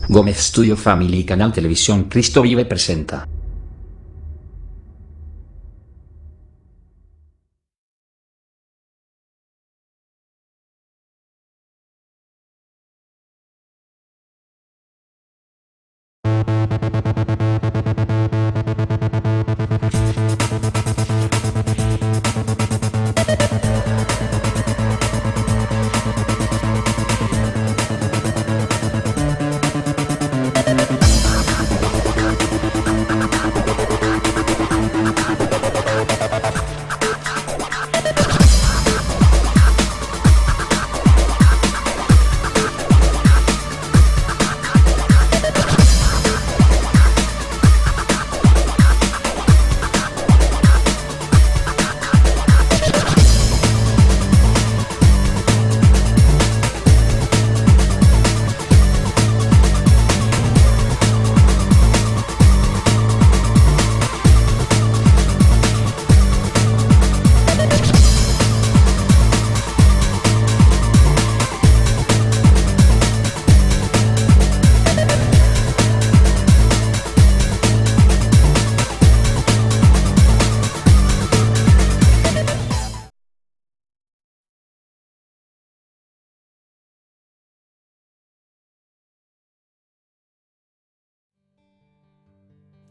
Gómez Studio Family y Canal Televisión Cristo Vive presenta.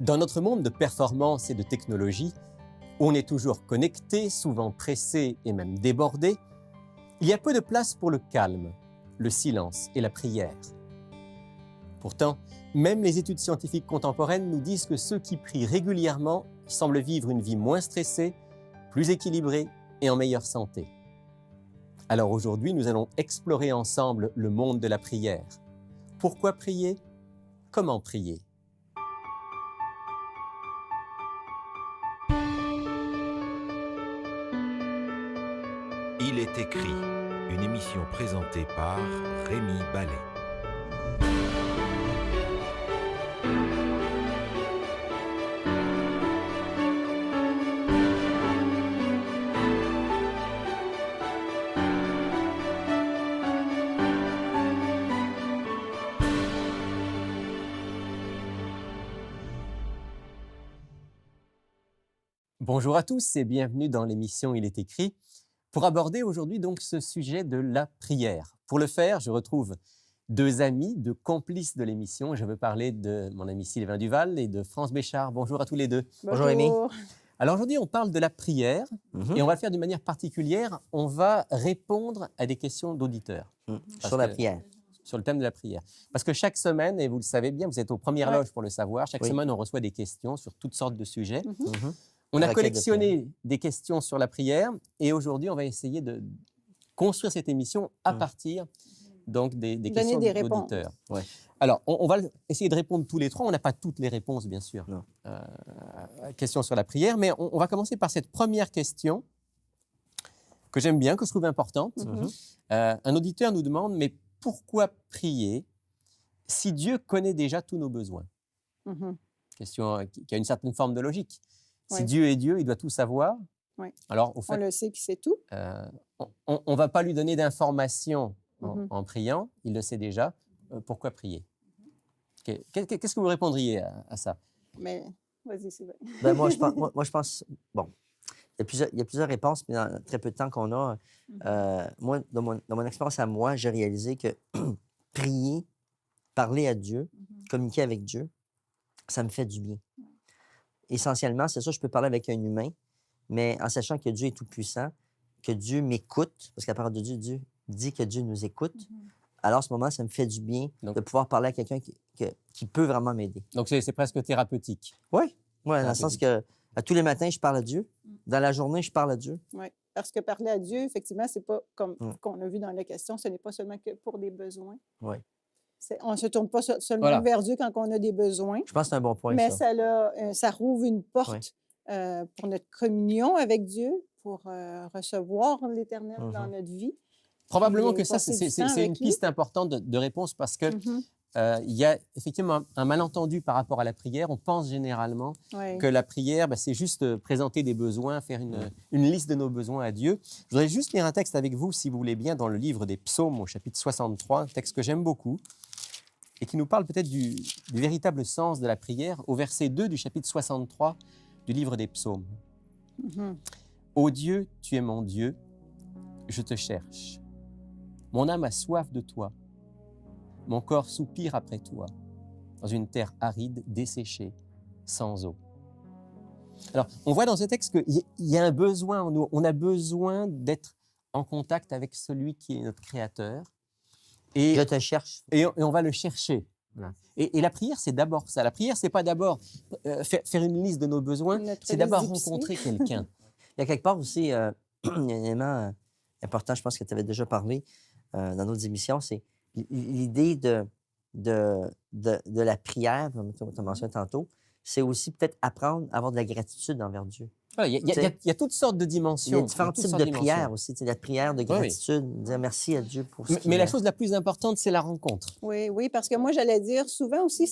Dans notre monde de performance et de technologie, où on est toujours connecté, souvent pressé et même débordé, il y a peu de place pour le calme, le silence et la prière. Pourtant, même les études scientifiques contemporaines nous disent que ceux qui prient régulièrement semblent vivre une vie moins stressée, plus équilibrée et en meilleure santé. Alors aujourd'hui, nous allons explorer ensemble le monde de la prière. Pourquoi prier? Comment prier? Il est écrit, une émission présentée par Rémi Ballet. Bonjour à tous et bienvenue dans l'émission Il est écrit, pour aborder aujourd'hui donc ce sujet de la prière. Pour le faire, je retrouve deux amis, deux complices de l'émission. Je veux parler de mon ami Sylvain Duval et de France Béchard. Bonjour à tous les deux. Bonjour Rémi. Alors aujourd'hui, on parle de la prière et on va le faire d'une manière particulière. On va répondre à des questions d'auditeurs. Sur la prière. Sur le thème de la prière. Parce que chaque semaine, et vous le savez bien, vous êtes aux premières loges pour le savoir, chaque semaine, on reçoit des questions sur toutes sortes de sujets. On a collectionné des questions sur la prière et aujourd'hui, on va essayer de construire cette émission à partir donc, des questions d'auditeurs. Ouais. Alors, on va essayer de répondre tous les trois. On n'a pas toutes les réponses, bien sûr, questions sur la prière, mais on va commencer par cette première question que j'aime bien, que je trouve importante. Un auditeur nous demande, mais pourquoi prier si Dieu connaît déjà tous nos besoins? Question qui a une certaine forme de logique. Si Dieu est Dieu, il doit tout savoir. Alors, au fait, on le sait qu'il sait tout. On ne va pas lui donner d'informations en priant, il le sait déjà. Pourquoi prier? Qu'est-ce que vous répondriez à ça? Mais vas-y, Sylvain. Moi, je pense, bon, il y a plusieurs réponses, mais dans très peu de temps qu'on a, moi, dans mon expérience à moi, j'ai réalisé que prier, parler à Dieu, communiquer avec Dieu, ça me fait du bien. Essentiellement, c'est ça, je peux parler avec un humain, mais en sachant que Dieu est tout-puissant, que Dieu m'écoute, parce que la parole de Dieu dit que Dieu nous écoute, alors à ce moment, ça me fait du bien de pouvoir parler à quelqu'un qui peut vraiment m'aider. Donc, c'est presque thérapeutique. Oui, dans le sens que à tous les matins, je parle à Dieu. Dans la journée, je parle à Dieu. Oui, parce que parler à Dieu, effectivement, c'est pas comme qu'on a vu dans la question, ce n'est pas seulement que pour des besoins. Oui. On ne se tourne pas seulement vers Dieu quand on a des besoins. Je pense que c'est un bon point, mais ça. ça rouvre une porte pour notre communion avec Dieu, pour recevoir l'Éternel dans notre vie. Probablement que ça, c'est une piste importante de réponse parce que il y a effectivement un malentendu par rapport à la prière. On pense généralement que la prière, c'est juste présenter des besoins, faire une liste de nos besoins à Dieu. Je voudrais juste lire un texte avec vous, si vous voulez bien, dans le livre des Psaumes, au chapitre 63, un texte que j'aime beaucoup. et qui nous parle peut-être du véritable sens de la prière au verset 2 du chapitre 63 du livre des Psaumes. Mhm. Ô Dieu, tu es mon Dieu, je te cherche. Mon âme a soif de toi. Mon corps soupire après toi, dans une terre aride, desséchée, sans eau. Alors, on voit dans ce texte qu'il y a un besoin en nous. On a besoin d'être en contact avec celui qui est notre Créateur. Et, Je te cherche. et on va le chercher. Voilà. Et la prière, c'est d'abord ça. La prière, c'est pas d'abord faire une liste de nos besoins, Notre c'est d'abord liste d'épicerie. rencontrer quelqu'un. Il y a quelque part aussi, il y a un élément important, je pense que tu avais déjà parlé dans d'autres émissions, c'est l'idée de la prière, comme tu as mentionné tantôt, c'est aussi peut-être apprendre à avoir de la gratitude envers Dieu. Voilà, il y a toutes sortes de Il y dimensions. a différents toutes types sortes de dimensions. prières aussi, tu sais, la prière de Oui. gratitude, dire merci à Dieu pour ce Mais la chose la plus importante, c'est la rencontre. Oui, oui, parce que moi, j'allais dire souvent aussi,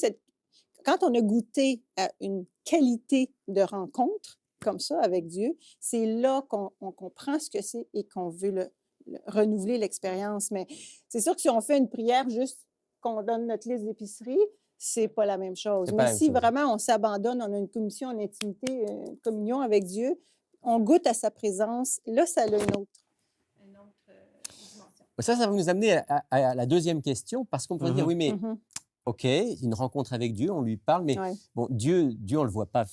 quand on a goûté à une qualité de rencontre comme ça avec Dieu, c'est là qu'on comprend ce que c'est et qu'on veut renouveler l'expérience. Mais c'est sûr que si on fait une prière juste qu'on donne notre liste d'épicerie, c'est pas la même chose. C'est pas Mais la même si chose. vraiment on s'abandonne, on a une communion en intimité, une communion avec Dieu, on goûte à sa présence, là, ça a une autre dimension. Ça va nous amener à la deuxième question, parce qu'on pourrait dire, oui, mais Mhm. OK, une rencontre avec Dieu, on lui parle, mais Ouais. bon, Dieu, on ne le voit pas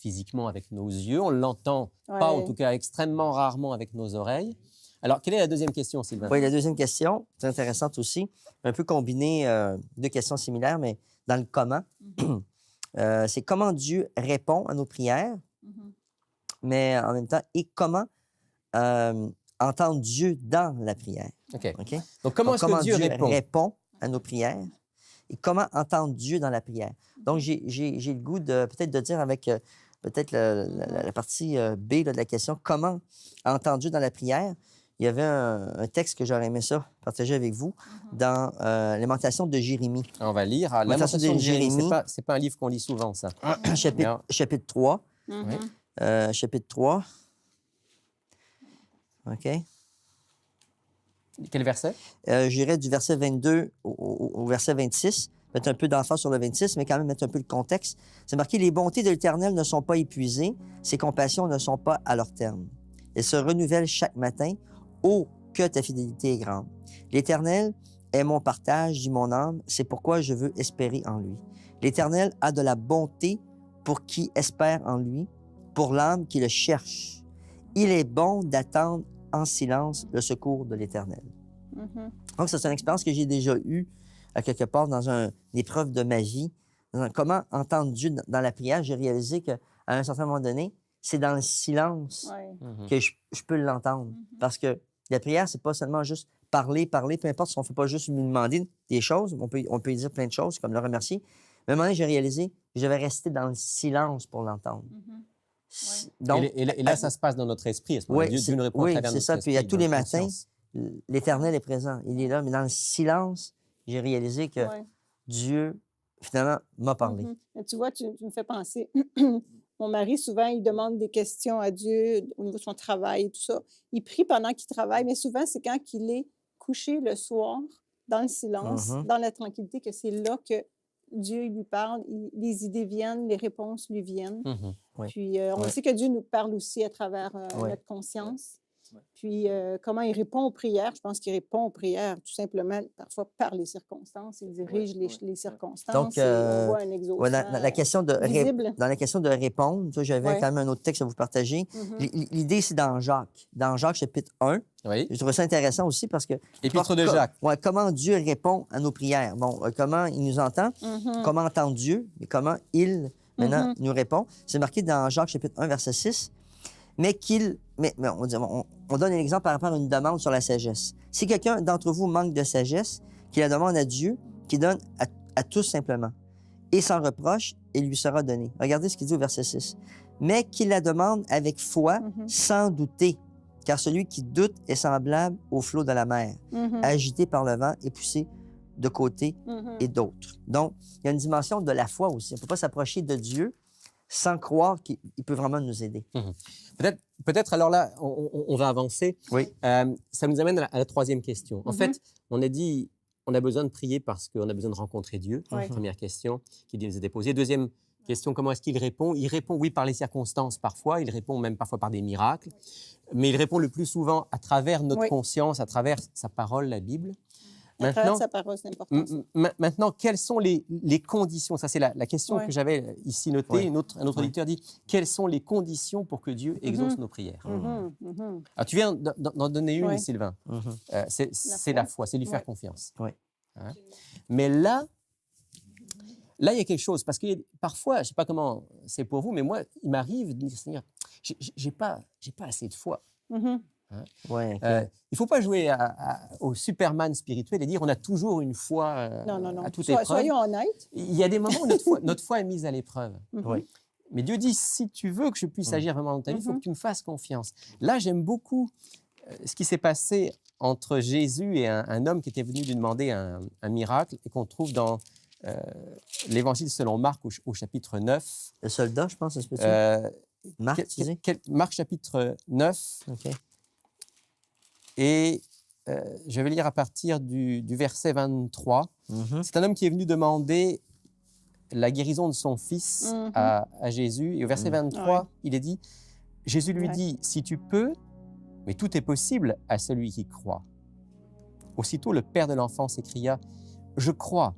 physiquement avec nos yeux, on ne l'entend pas, en Ouais. tout cas extrêmement rarement avec nos oreilles. Alors, quelle est la deuxième question, Sylvain? Oui, la deuxième question, c'est intéressante aussi, un peu combiner deux questions similaires, mais dans le comment. C'est comment Dieu répond à nos prières, Mhm. mais en même temps, et comment entendre Dieu dans la prière. OK. OK? Donc, comment Donc, est-ce que Dieu répond? à nos prières et comment entendre Dieu dans la prière. Donc, j'ai le goût de peut-être de dire avec peut-être la partie B là, de la question, comment entendre Dieu dans la prière. Il y avait un texte que j'aurais aimé ça partager avec vous dans Lamentation de Jérémie. On va lire. Ah, Lamentation Lamentation de de Jérémie, Jérémie. c'est pas un livre qu'on lit souvent, ça. Chapitre 3. Mhm. Chapitre 3. OK. Quel verset? J'irai du verset 22 au verset 26. Mettre un peu d'emphase sur le 26, mais quand même mettre un peu le contexte. C'est marqué « Les bontés de l'Éternel ne sont pas épuisées, ses compassions ne sont pas à leur terme. Elles se renouvellent chaque matin. Oh, que ta fidélité est grande. L'Éternel est mon partage, dit mon âme, c'est pourquoi je veux espérer en lui. L'Éternel a de la bonté pour qui espère en lui, pour l'âme qui le cherche. Il est bon d'attendre en silence le secours de l'Éternel. » Mhm. Donc, c'est une expérience que j'ai déjà eue à quelque part dans une épreuve de ma vie. Comment entendre Dieu dans la prière, j'ai réalisé qu'à un certain moment donné, c'est dans le silence Ouais. que je peux l'entendre. Parce que la prière, c'est pas seulement juste parler, peu importe si on ne fait pas juste lui demander des choses, on peut lui dire plein de choses, comme le remercier. Mais à un moment donné, j'ai réalisé que je devais rester dans le silence pour l'entendre. Donc, Et là, ça se passe dans notre esprit. À ce moment-là. oui, Dieu nous répond à travers c'est notre ça. esprit. Puis à tous dans les notre matins, conscience. l'Éternel est présent. Il est là. Mais dans le silence, j'ai réalisé que Ouais. Dieu, finalement, m'a parlé. Mhm. Mais tu vois, tu me fais penser. Mon mari, souvent, il demande des questions à Dieu au niveau de son travail et tout ça. Il prie pendant qu'il travaille, mais souvent, c'est quand il est couché le soir, dans le silence, Mhm. dans la tranquillité, que c'est là que Dieu lui parle, les idées viennent, les réponses lui viennent. Mhm. Oui. Puis, on Ouais. sait que Dieu nous parle aussi à travers Ouais. notre conscience. Puis, comment il répond aux prières? Je pense qu'il répond aux prières tout simplement, parfois par les circonstances. Il dirige les circonstances. Donc, et on voit un exaucement ouais, dans la question de visible. dans la question de répondre, tu vois, j'avais Ouais. quand même un autre texte à vous partager. Mhm. L'idée, c'est dans Jacques. Dans Jacques, chapitre 1. Oui. Je trouve ça intéressant aussi parce que... Épître de Jacques. Ouais, comment Dieu répond à nos prières. Bon, comment il nous entend, Mhm. comment entend Dieu, mais comment il, maintenant, nous répond. C'est marqué dans Jacques, chapitre 1, verset 6. Mais on donne un exemple par rapport à une demande sur la sagesse. Si quelqu'un d'entre vous manque de sagesse, qu'il la demande à Dieu, qu'il donne à tous simplement, et sans reproche, il lui sera donné. Regardez ce qu'il dit au verset 6. Mais qu'il la demande avec foi, sans douter, car celui qui doute est semblable au flot de la mer, Mhm. agité par le vent et poussé de côté Mhm. et d'autres. Donc, il y a une dimension de la foi aussi. On ne peut pas s'approcher de Dieu sans croire qu'il peut vraiment nous aider. Peut-être alors là, on va avancer. Oui. Ça nous amène à la troisième question. En fait, on a dit on a besoin de prier parce qu'on a besoin de rencontrer Dieu. Ouais. Première question qui nous est posée. Deuxième question, comment est-ce qu'il répond? Il répond, oui, par les circonstances parfois. Il répond même parfois par des miracles. Mais il répond le plus souvent à travers notre Oui. conscience, à travers sa parole, la Bible. À travers Maintenant, sa parole, c'est important. ça. maintenant, quelles sont les conditions? Ça, c'est la question Ouais. que j'avais ici notée. Ouais. Un autre Ouais. auditeur dit, quelles sont les conditions pour que Dieu exauce nos prières? Mhm, mhm. Alors, tu viens d'en donner une, Ouais. Sylvain. Mhm. C'est la foi, c'est lui faire Ouais. confiance. Ouais. Hein? Mais là, il y a quelque chose. Parce que parfois, je ne sais pas comment c'est pour vous, mais moi, il m'arrive de dire, Seigneur, j'ai pas assez de foi. Mhm. Ouais, ok. Il ne faut pas jouer au Superman spirituel et dire on a toujours une foi Non, non, non. à toute épreuve. Soyons honnêtes. Il y a des moments où notre foi est mise à l'épreuve. Mhm. Ouais. Mais Dieu dit, si tu veux que je puisse agir vraiment dans ta vie, il faut Mhm. que tu me fasses confiance. Là, j'aime beaucoup ce qui s'est passé entre Jésus et un homme qui était venu lui demander un miracle et qu'on trouve dans l'Évangile selon Marc au chapitre 9. Le soldat, je pense, ça se peut-tu? Marc, tu dis? Marc chapitre 9. OK. Et je vais lire à partir du verset 23. Mhm. C'est un homme qui est venu demander la guérison de son fils Mhm. à Jésus. Et au verset 23, Ouais. il est dit, Jésus lui Ouais. dit, si tu peux, mais tout est possible à celui qui croit. Aussitôt, le père de l'enfant s'écria, je crois,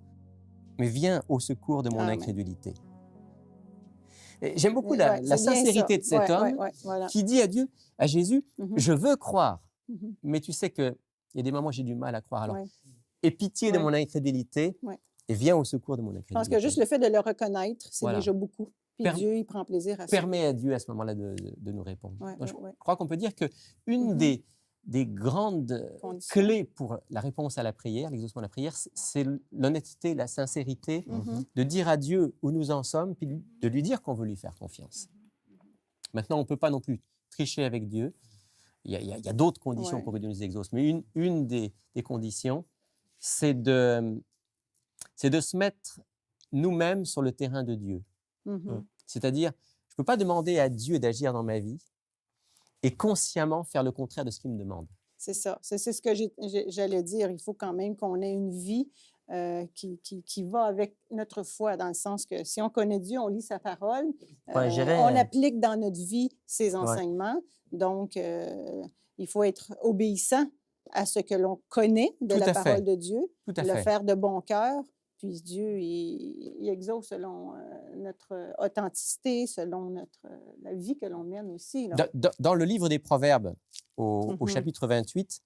mais viens au secours de mon Amen. incrédulité. Et j'aime beaucoup Ouais, la c'est bien sincérité ça. de cet Ouais, homme ouais, ouais, voilà. qui dit à Dieu, à Jésus, Mhm. je veux croire, Mhm. mais tu sais qu'il y a des moments où j'ai du mal à croire. Alors, Ouais. aie pitié de Ouais. mon incrédulité Ouais. et viens au secours de mon incrédulité. Je pense que juste le fait de le reconnaître, c'est Voilà. déjà beaucoup. Puis Per- Dieu, il prend plaisir à ça. permet à Dieu à ce moment-là de nous répondre. Ouais, Donc, je ouais, ouais. crois qu'on peut dire qu'une Mhm. des grandes Conditions. clés pour la réponse à la prière, l'exaucement de la prière, c'est l'honnêteté, la sincérité, Mhm. de dire à Dieu où nous en sommes, puis de lui dire qu'on veut lui faire confiance. Maintenant, on ne peut pas non plus tricher avec Dieu. Il y a d'autres conditions Ouais. pour que Dieu nous exauce. Mais une des conditions, c'est de se mettre nous-mêmes sur le terrain de Dieu. Mhm. C'est-à-dire, je ne peux pas demander à Dieu d'agir dans ma vie et consciemment faire le contraire de ce qu'il me demande. C'est ça. C'est ce que j'allais dire. Il faut quand même qu'on ait une vie qui va avec notre foi, dans le sens que si on connaît Dieu, on lit sa parole, Ouais, je dirais, on applique dans notre vie ses enseignements. Donc, il faut être obéissant à ce que l'on connaît de Tout la à parole fait. de Dieu, Tout à le fait. faire de bon cœur. Puis Dieu, il exauce selon notre authenticité, selon la vie que l'on mène aussi. Là. Dans le livre des Proverbes, au Mhm. chapitre 28,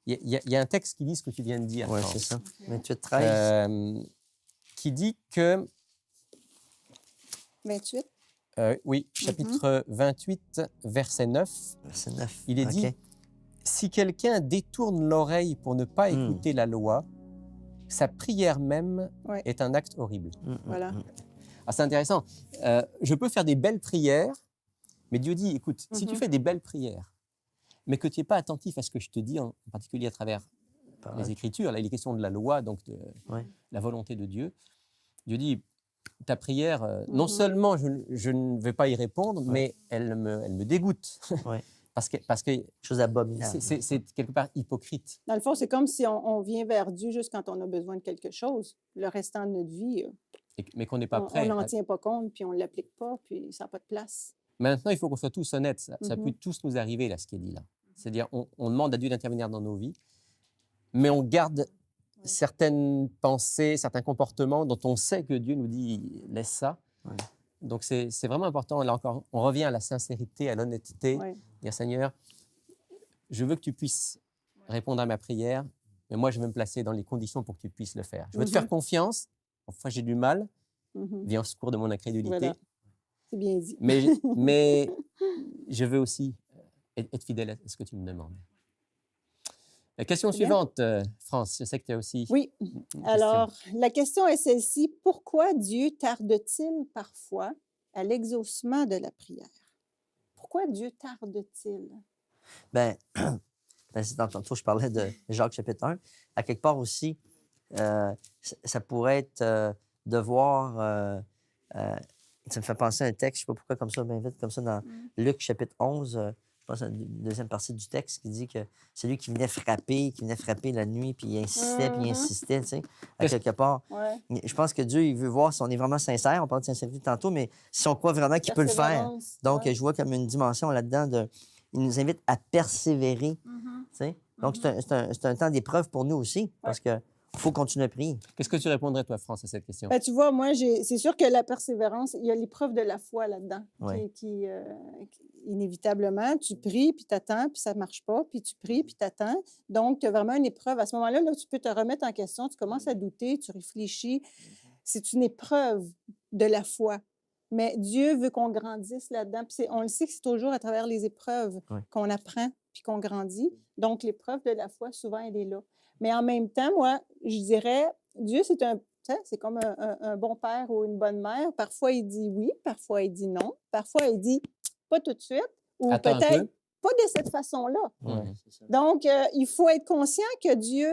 il y a un texte qui dit ce que tu viens de dire. Oui, France. c'est ça. 28-13. Qui dit que, 28. oui, chapitre 28, verset 9, Verset 9. il est dit, OK. si quelqu'un détourne l'oreille pour ne pas Hmm. écouter la loi, sa prière même Ouais. est un acte horrible. Voilà. Ah, c'est intéressant. Je peux faire des belles prières, mais Dieu dit, écoute, si tu Mhm. fais des belles prières, mais que tu n'es pas attentif à ce que je te dis, en particulier à travers les Écritures, là, il est question de la loi, donc de Ouais. la volonté de Dieu. Dieu dit, ta prière, non Mhm. seulement je ne vais pas y répondre, mais elle me dégoûte. Ouais. parce que Chose abominable. c'est quelque part hypocrite. Dans le fond, c'est comme si on vient vers Dieu juste quand on a besoin de quelque chose. Le restant de notre vie, Mais qu'on n'est pas on prêt. n'en tient pas compte, puis on ne l'applique pas, puis ça n'a pas de place. Maintenant, il faut qu'on soit tous honnêtes. Ça Mhm. peut tous nous arriver, là, ce qui est dit là. C'est-à-dire, on demande à Dieu d'intervenir dans nos vies, mais on garde certaines pensées, certains comportements dont on sait que Dieu nous dit laisse ça. Ouais. Donc, c'est vraiment important. Là encore, on revient à la sincérité, à l'honnêteté. Ouais. Dire Seigneur, je veux que tu puisses répondre à ma prière, mais moi, je veux me placer dans les conditions pour que tu puisses le faire. Je veux te faire confiance. Parfois, j'ai du mal. Mhm. Viens au secours de mon incrédulité. Voilà. C'est bien dit. Mais je veux aussi être fidèle à ce que tu me demandes. La question C'est bien. suivante, France, je sais que tu as aussi Oui. une question. Alors, la question est celle-ci. Pourquoi Dieu tarde-t-il parfois à l'exaucement de la prière? Pourquoi Dieu tarde-t-il? Ben, c'est tantôt, je parlais de Jacques chapitre 1. À quelque part aussi, ça pourrait être de voir. Ça me fait penser à un texte, je ne sais pas pourquoi, comme ça, bien vite, comme ça, dans Luc chapitre 11. je pense, la deuxième partie du texte qui dit que c'est lui qui venait frapper la nuit, puis il insistait, puis il insistait, tu sais, à quelque part. Ouais. Je pense que Dieu, il veut voir si on est vraiment sincère. On parle de sincérité tantôt, mais si on croit vraiment qu'il peut le faire. Persévérance, Donc, ouais. je vois comme une dimension là-dedans de... Il nous invite à persévérer, tu sais. Donc, c'est un temps d'épreuve pour nous aussi, parce qu'il faut continuer à prier. Qu'est-ce que tu répondrais, toi, France, à cette question? Ben, tu vois, moi, c'est sûr que la persévérance, il y a l'épreuve de la foi là-dedans, Ouais. qui, inévitablement, tu pries, puis tu attends, puis ça ne marche pas, puis tu pries, puis tu attends. Donc, tu as vraiment une épreuve. À ce moment-là, là, tu peux te remettre en question, tu commences à douter, tu réfléchis. C'est une épreuve de la foi. Mais Dieu veut qu'on grandisse là-dedans. Puis on le sait que c'est toujours à travers les épreuves qu'on apprend puis qu'on grandit. Donc, l'épreuve de la foi, souvent, elle est là. Mais en même temps, moi, je dirais, Dieu, c'est comme un bon père ou une bonne mère. Parfois, il dit oui, parfois, il dit non. Parfois, il dit pas tout de suite ou Attends un peut-être peu. pas de cette façon-là. C'est ça. Donc, il faut être conscient que Dieu,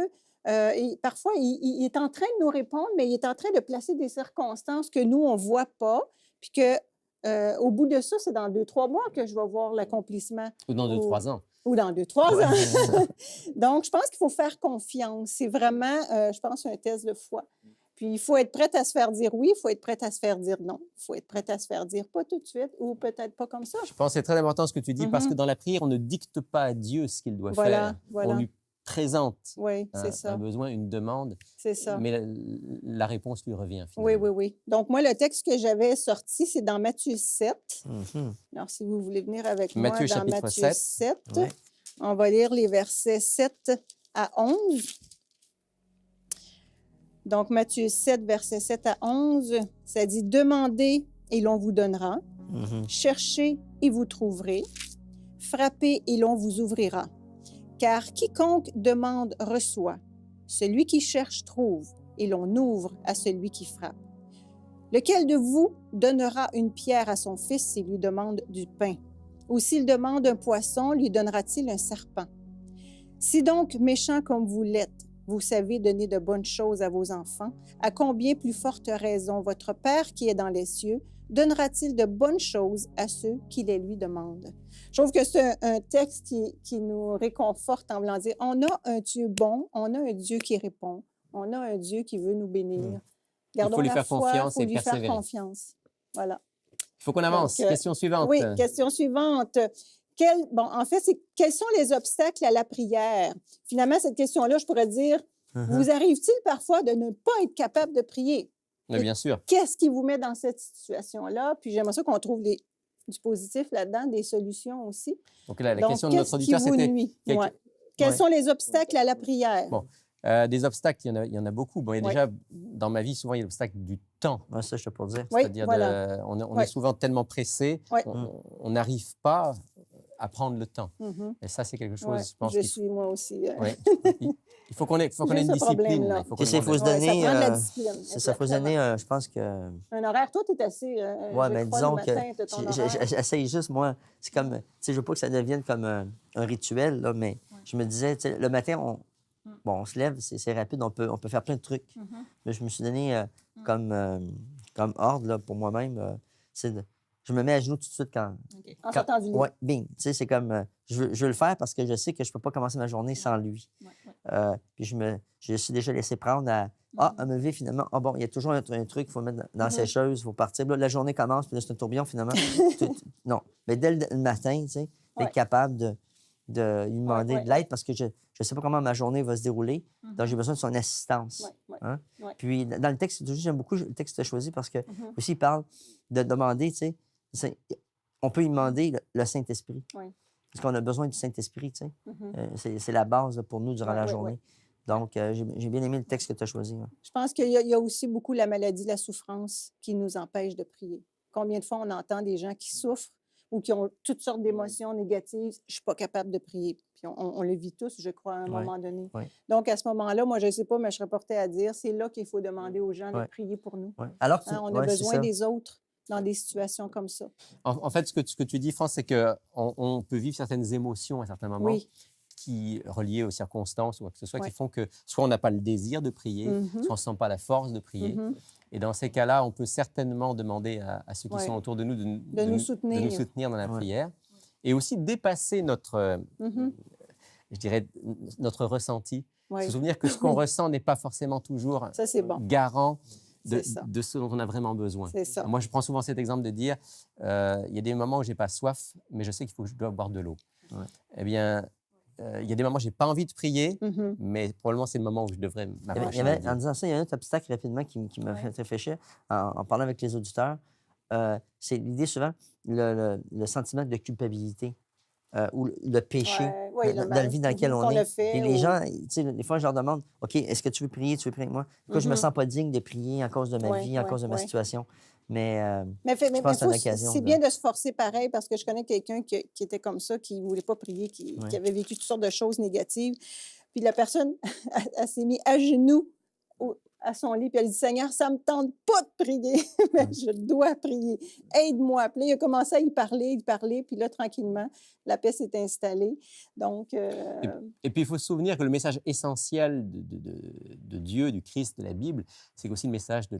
parfois, il est en train de nous répondre, mais il est en train de placer des circonstances que nous, on ne voit pas, puis que au bout de ça, c'est dans 2-3 mois que je vais voir l'accomplissement. Ou dans 2-3 ans. Ou dans 2-3 ans. Donc, je pense qu'il faut faire confiance. C'est vraiment, je pense, un test de foi. Puis, il faut être prête à se faire dire oui, il faut être prête à se faire dire non. Il faut être prête à se faire dire pas tout de suite ou peut-être pas comme ça. Je pense que c'est très important ce que tu dis, parce que dans la prière, on ne dicte pas à Dieu ce qu'il doit faire. Voilà. On lui présente Oui, c'est ça. un besoin, une demande, C'est ça. mais la réponse lui revient finalement. Oui. Donc, moi, le texte que j'avais sorti, c'est dans Matthieu 7. Mhm. Alors, si vous voulez venir avec Matthieu, moi dans chapitre Matthieu 7. 7, Ouais. on va lire les versets 7 à 11. Donc, Matthieu 7, versets 7 à 11, ça dit « Demandez et l'on vous donnera. Mhm. Cherchez et vous trouverez. Frappez et l'on vous ouvrira. Car quiconque demande reçoit. Celui qui cherche trouve et l'on ouvre à celui qui frappe. Lequel de vous donnera une pierre à son fils s'il lui demande du pain? Ou s'il demande un poisson, lui donnera-t-il un serpent? Si donc, méchants comme vous l'êtes, vous savez donner de bonnes choses à vos enfants, à combien plus forte raison votre Père qui est dans les cieux donnera-t-il de bonnes choses à ceux qui les lui demandent? Je trouve que c'est un texte qui nous réconforte en voulant dire, on a un Dieu bon, on a un Dieu qui répond, on a un Dieu qui veut nous bénir. Gardons lui la faire foi, confiance faut et lui faire persévérer. confiance. Voilà. Il faut qu'on avance. Donc, Question suivante. Oui, question suivante. En fait, c'est quels sont les obstacles à la prière? Finalement, cette question-là, je pourrais dire, vous arrive-t-il parfois de ne pas être capable de prier? Mais bien sûr. Qu'est-ce qui vous met dans cette situation-là? Puis j'aimerais ça qu'on trouve du positif là-dedans, des solutions aussi. Donc la Donc, question de notre qu'est-ce qui auditeur, vous c'était... nuit? Ouais. Quels sont les obstacles à la prière? Bon. Des obstacles, il y en a beaucoup. Bon, il y a déjà, dans ma vie, souvent, il y a l'obstacle du temps. Ouais, ça, je peux dire. Oui, C'est-à-dire, voilà. on est souvent tellement pressé, Oui. on n'arrive pas à prendre le temps. Mhm. Et ça, c'est quelque chose, Ouais, je pense. je suis moi aussi. Ouais. Il faut qu'on ait, J'ai une ce discipline. problème-là. Il faut Puis qu'on il faut se Ouais, ça donner... prend de la discipline. c'est ça, il faut se donner, je pense que... Un horaire. Toi, tu es assez... Oui, je mais crois, disons le que matin, t'as ton horaire. j'essaye juste, moi, c'est comme, tu sais, je veux pas que ça devienne comme un rituel, là, mais je me disais, tu sais, le matin, on se lève, c'est rapide, on peut faire plein de trucs. Mais je me suis donné comme ordre, là, pour moi-même, je me mets à genoux tout de suite quand... OK. En sortant du lit. Oui, bing, tu sais, c'est comme, je veux le faire parce que je sais que je peux pas commencer ma journée sans lui. Puis je suis déjà laissé prendre à me lever finalement. Ah bon, il y a toujours un truc qu'il faut mettre dans la sécheuse, il faut partir. Là, la journée commence, puis là, c'est un tourbillon finalement. Non, mais dès le matin, tu sais, être capable de lui demander de l'aide parce que je ne sais pas comment ma journée va se dérouler. Donc, j'ai besoin de son assistance. Hein? Puis, dans le texte, j'aime beaucoup le texte que tu as choisi parce que aussi, il parle de demander, tu sais, on peut lui demander le Saint-Esprit. Parce qu'on a besoin du Saint-Esprit, tu sais. C'est la base là, pour nous durant la journée. Donc, j'ai bien aimé le texte que tu as choisi. Ouais. Je pense qu'il y a aussi beaucoup la maladie, la souffrance qui nous empêche de prier. Combien de fois on entend des gens qui souffrent ou qui ont toutes sortes d'émotions négatives, je ne suis pas capable de prier. Puis on le vit tous, je crois, à un moment donné. Donc, à ce moment-là, moi, je ne sais pas, mais je serais portée à dire, c'est là qu'il faut demander aux gens de prier pour nous. Alors, on a besoin des autres dans des situations comme ça. En fait, ce que tu dis, France, c'est qu'on peut vivre certaines émotions à certains moments qui reliées aux circonstances ou quoi que ce soit, qui font que soit on n'a pas le désir de prier, soit on ne sent pas la force de prier. Et dans ces cas-là, on peut certainement demander à ceux qui sont autour de nous de nous soutenir dans la prière. et aussi dépasser notre, Mhm. je dirais, notre ressenti. Oui. Se souvenir que ce qu'on ressent n'est pas forcément toujours Ça, c'est bon. garant C'est ça. de ce dont on a vraiment besoin. C'est ça. Moi, je prends souvent cet exemple de dire, il y a des moments où je n'ai pas soif, mais je sais qu'il faut que je dois boire de l'eau. Ouais. Eh bien, il y a des moments où je n'ai pas envie de prier, Mhm. mais probablement c'est le moment où je devrais Il y m'approcher avait- de Dieu. en disant ça, il y a un autre obstacle rapidement qui m'a fait réfléchir en parlant avec les auditeurs. C'est l'idée souvent, le sentiment de culpabilité ou le péché Ouais, ouais, dans le la mal vie dans laquelle on qu'on a est. fait Et les ou- gens, tu sais, des fois, je leur demande, OK, est-ce que tu veux prier? Tu veux prier avec moi? Pourquoi je me Mhm. sens pas digne de prier à cause de ma Ouais, vie, à ouais, cause de ma ouais. situation? Mais Mais, je pense que c'est une occasion. c'est bien de se forcer pareil parce que je connais quelqu'un qui était comme ça, qui ne voulait pas prier, qui Ouais. avait vécu toutes sortes de choses négatives. Puis la personne, elle s'est mise à genoux à son lit, puis elle dit, Seigneur, ça ne me tente pas de prier, mais je dois prier. Aide-moi. Puis là, il a commencé à y parler, puis là, tranquillement, la paix s'est installée. Donc, Et puis, il faut se souvenir que le message essentiel de Dieu, du Christ, de la Bible, c'est aussi le message de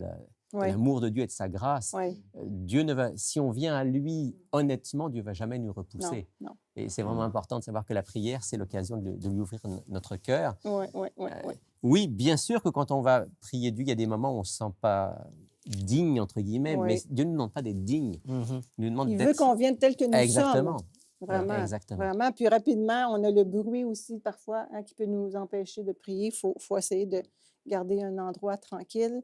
ouais, l'amour de Dieu et de sa grâce. ouais, Dieu ne va, si on vient à lui honnêtement, Dieu ne va jamais nous non, repousser. non. Et c'est vraiment important de savoir que la prière, c'est l'occasion de lui ouvrir notre cœur. Oui, oui, oui, Euh, oui. Oui, bien sûr que quand on va prier Dieu, il y a des moments où on ne se sent pas digne, entre guillemets, Oui. mais Dieu ne nous demande pas d'être digne. Mhm. Il nous demande Il veut d'être... qu'on vienne tel que nous Exactement. sommes. Vraiment, Exactement. vraiment. Puis rapidement, on a le bruit aussi parfois qui peut nous empêcher de prier. Il faut essayer de garder un endroit tranquille.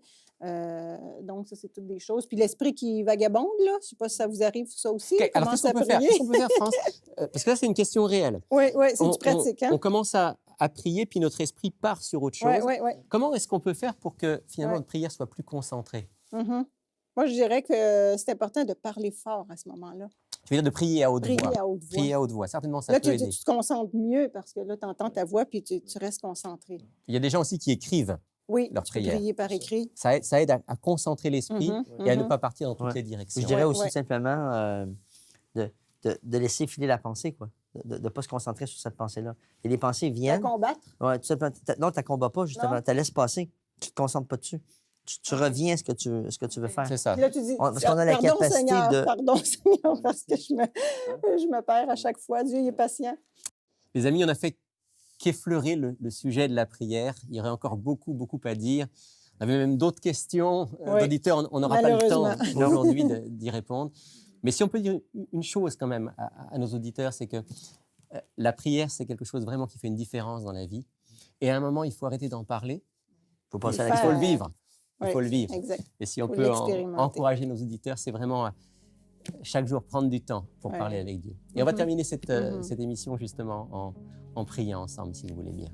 Donc, ça, c'est toutes des choses. Puis l'esprit qui vagabonde, là, je ne sais pas si ça vous arrive, ça aussi. OK, alors, qu'est-ce qu'on peut faire? Qu'est-ce qu'on peut faire, France? Parce que là, c'est une question réelle. Oui, oui, c'est On- du pratique. On Hein? commence à prier, puis notre esprit part sur autre chose. Oui, oui, oui. Comment est-ce qu'on peut faire pour que, finalement, Ouais. notre prière soit plus concentrée? Mhm. Moi, je dirais que c'est important de parler fort à ce moment-là. Tu veux dire de prier à haute Prier voix? à haute voix. Prier à haute voix. Certainement, ça Là, peut tu aider. te concentres mieux parce que là, tu entends ta voix puis tu restes concentré. Il y a des gens aussi qui écrivent. Oui, Leur tu peux prière. prier par écrit. Ça aide à concentrer l'esprit Mhm, et à ne mhm. pas partir dans toutes Ouais. les Je directions. dirais Ouais, aussi ouais. simplement de laisser filer la pensée, quoi. De ne pas se concentrer sur cette pensée-là. Et les pensées À viennent. combattre. Ouais, tout simplement, non, tu ne combats pas, justement. Non. Tu la laisses passer. Tu ne te concentres pas dessus. Tu reviens à ce que tu veux faire. C'est ça. Puis là, tu dis, Parce qu'on a la pardon, capacité Seigneur, de- pardon, Seigneur, parce que je me perds à chaque fois. Dieu, il est patient. Les amis, on a fait qu'effleurer le sujet de la prière. Il y aurait encore beaucoup, beaucoup à dire. On avait même d'autres questions Oui. d'auditeurs. On n'aura pas le temps Malheureusement. aujourd'hui d'y répondre. Mais si on peut dire une chose quand même à nos auditeurs, c'est que la prière, c'est quelque chose vraiment qui fait une différence dans la vie. Et à un moment, il faut arrêter d'en parler. Il faut passer à Il Il l'action. faut le vivre. Il Oui, faut le vivre. Exact. Et si on Faut peut l'expérimenter. encourager nos auditeurs, c'est vraiment chaque jour prendre du temps pour Ouais. parler avec Dieu. Et on va Mhm. terminer cette Mhm. émission justement en priant ensemble, si vous voulez bien.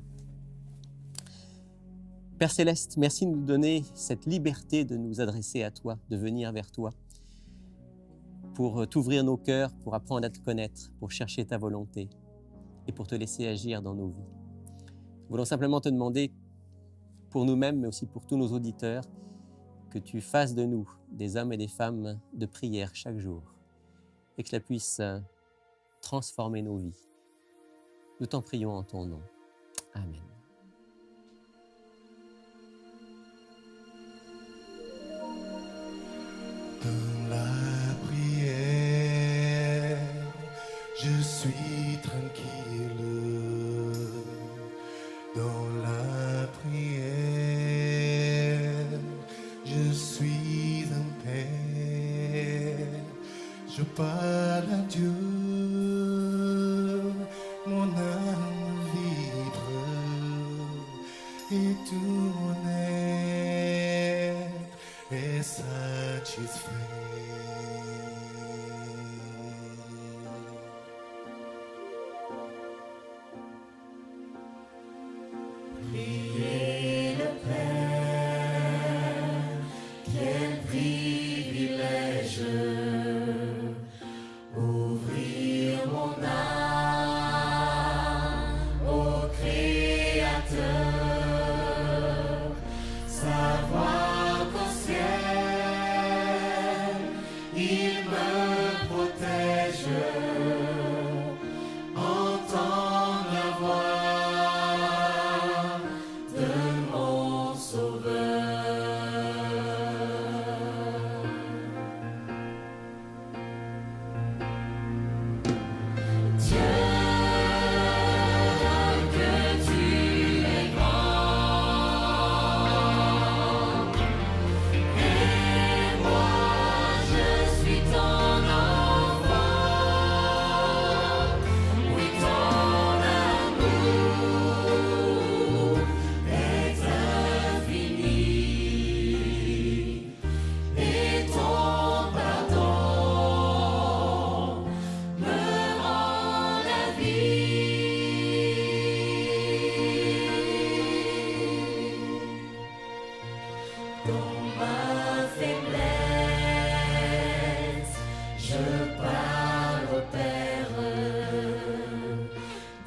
Père Céleste, merci de nous donner cette liberté de nous adresser à toi, de venir vers toi, pour t'ouvrir nos cœurs, pour apprendre à te connaître, pour chercher ta volonté et pour te laisser agir dans nos vies. Nous voulons simplement te demander, pour nous-mêmes, mais aussi pour tous nos auditeurs, que tu fasses de nous des hommes et des femmes de prière chaque jour et que cela puisse transformer nos vies. Nous t'en prions en ton nom. Amen. Dans la prière, je suis tranquille. Dans la prière, je suis en paix. Je parle à Dieu, mon âme vibre et tout mon être est satisfait. Priez le Père, quel privilège, ouvrir mon âme au Créateur, savoir qu'au ciel Dans ma faiblesse, je parle au Père.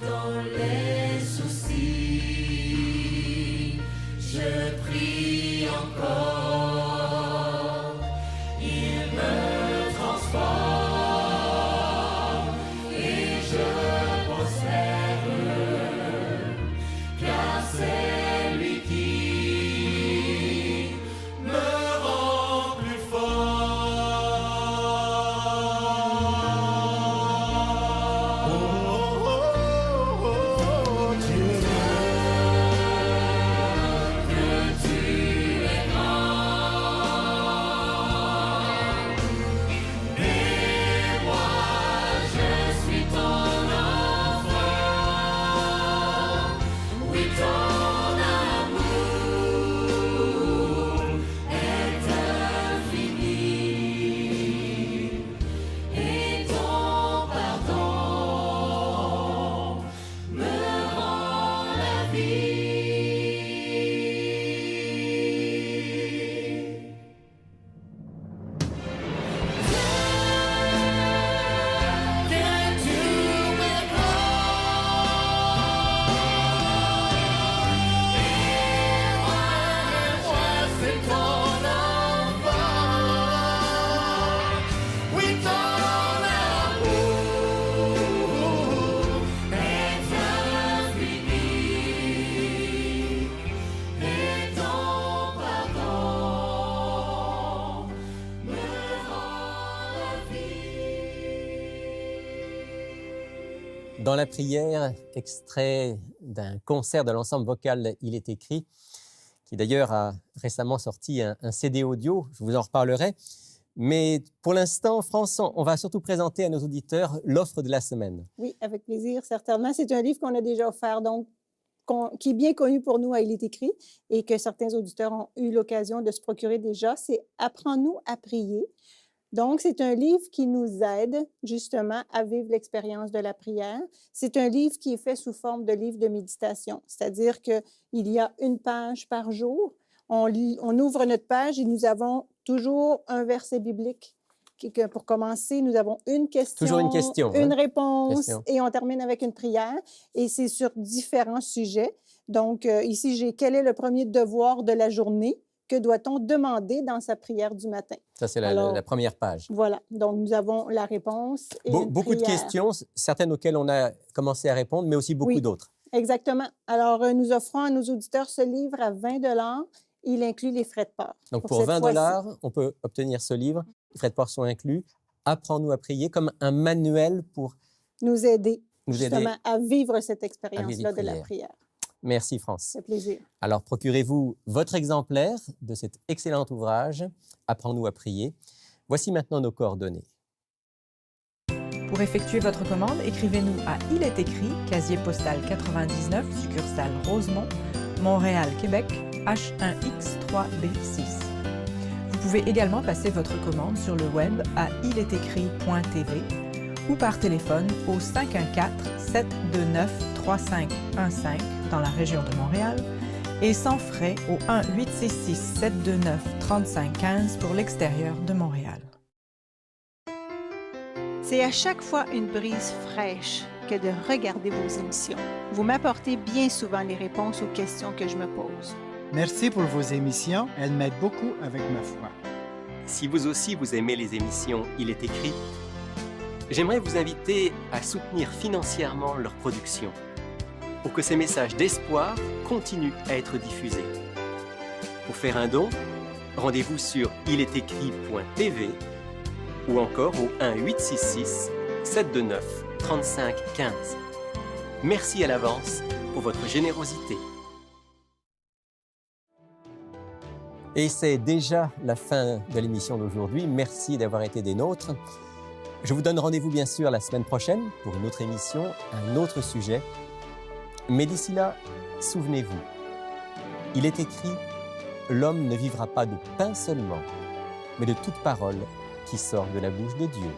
Dans les soucis, je prie encore. Il me transforme et je prospère, car c'est lui qui me rend plus fort. Oh, Dieu, que tu es grand. Et moi, je suis ton enfant. Oui, ton amour est infini. Et ton pardon me rend la vie. Que tu me moi, c'est ton enfant. Oui, ton amour est infini. Et ton pardon me rend la vie. Dans la prière, extrait d'un concert de l'ensemble vocal Il est écrit, qui d'ailleurs a récemment sorti un CD audio, je vous en reparlerai. Mais pour l'instant, France, on va surtout présenter à nos auditeurs l'offre de la semaine. Oui, avec plaisir, certainement. C'est un livre qu'on a déjà offert, donc qui est bien connu pour nous à Il est écrit et que certains auditeurs ont eu l'occasion de se procurer déjà. C'est « Apprends-nous à prier ». Donc, c'est un livre qui nous aide justement à vivre l'expérience de la prière. C'est un livre qui est fait sous forme de livre de méditation, c'est-à-dire qu'il y a une page par jour. On ouvre notre page et nous avons toujours un verset biblique. Pour commencer, nous avons une question, Toujours une question, une hein? réponse Question. et on termine avec une prière. Et c'est sur différents sujets. Donc, ici, j'ai « Quel est le premier devoir de la journée? Que doit-on demander dans sa prière du matin? » Ça, c'est Alors, la première page. Voilà, donc nous avons la réponse et une Beaucoup de prière. questions, certaines auxquelles on a commencé à répondre, mais aussi beaucoup Oui. d'autres. Exactement. Alors, nous offrons à nos auditeurs ce livre à 20 $. Il inclut les frais de port. Donc, pour cette 20 fois-ci. $, on peut obtenir ce livre. Les frais de port sont inclus. Apprends-nous à prier comme un manuel pour Nous aider nous aider. justement à vivre cette expérience-là de la prières. prière. Merci, France. C'est plaisir. Alors, procurez-vous votre exemplaire de cet excellent ouvrage, Apprends-nous à prier. Voici maintenant nos coordonnées. Pour effectuer votre commande, écrivez-nous à Il est écrit, casier postal 99, succursale Rosemont, Montréal, Québec, H1X3B6. Vous pouvez également passer votre commande sur le web à ilétécrit.tv ou par téléphone au 514-729-3515 dans la région de Montréal et sans frais au 1-866-729-3515 pour l'extérieur de Montréal. C'est à chaque fois une brise fraîche que de regarder vos émissions. Vous m'apportez bien souvent les réponses aux questions que je me pose. Merci pour vos émissions, elles m'aident beaucoup avec ma foi. Si vous aussi vous aimez les émissions Il est écrit, j'aimerais vous inviter à soutenir financièrement leur production pour que ces messages d'espoir continuent à être diffusés. Pour faire un don, rendez-vous sur ilétécrit.tv ou encore au 1-866-729-3515. Merci à l'avance pour votre générosité. Et c'est déjà la fin de l'émission d'aujourd'hui. Merci d'avoir été des nôtres. Je vous donne rendez-vous bien sûr la semaine prochaine pour une autre émission, un autre sujet. Mais d'ici là, souvenez-vous, il est écrit « L'homme ne vivra pas de pain seulement, mais de toute parole qui sort de la bouche de Dieu. »